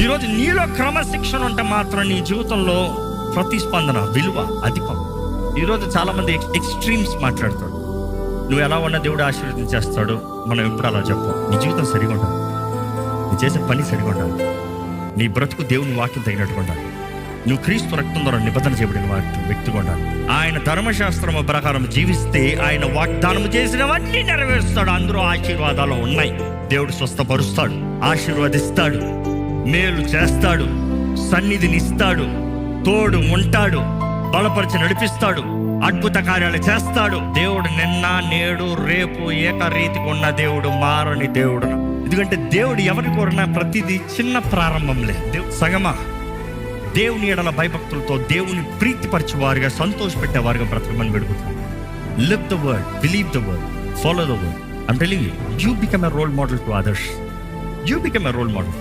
ఈరోజు నీలో క్రమశిక్షణ ఉంటే మాత్రం నీ జీవితంలో ప్రతిస్పందన విలువ అధికం. ఈరోజు చాలా మంది ఎక్స్ట్రీమ్స్ మాట్లాడతాడు. నువ్వు ఎలా ఉన్నా దేవుడు ఆశీర్వదించేస్తాడు. మనం ఎప్పుడు అలా చెప్పాం. నీ జీవితం సరిగా ఉండాలి, నువ్వు చేసే పని సరిగా ఉండాలి, నీ బ్రతుకు దేవుని వాక్యం తగినట్టుగా ఉండాలి, నువ్వు క్రీస్తు రక్తం ద్వారా నిబంధన చేయబడిన వ్యక్తిగా ఉండాలి. ఆయన ధర్మశాస్త్రము ప్రకారం జీవిస్తే ఆయన వాగ్దానం చేసినవన్నీ నెరవేరుస్తాడు. అందులో ఆశీర్వాదాలు ఉన్నాయి. దేవుడు స్వస్థపరుస్తాడు, ఆశీర్వదిస్తాడు, మేలు చేస్తాడు, సన్నిధిని ఇస్తాడు, తోడు ఉంటాడు, బలపరిచి నడిపిస్తాడు, అద్భుత కార్యాలు చేస్తాడు. దేవుడు నిన్న నేడు రేపు ఏకరీతిగా ఉన్న దేవుడు, మారని దేవుడు. ఎందుకంటే దేవుడు ఎవరి కోరినా ప్రతిదీ చిన్న ప్రారంభంలే. సగమా దేవుని ఎడల భయభక్తులతో దేవుని ప్రీతిపరిచే వారుగా, సంతోషపెట్టేవారుగా బ్రతకమని పెడుగుతాం. Live the word, believe the word, follow the word. I'm telling you, you become a role model to others. You become a role model.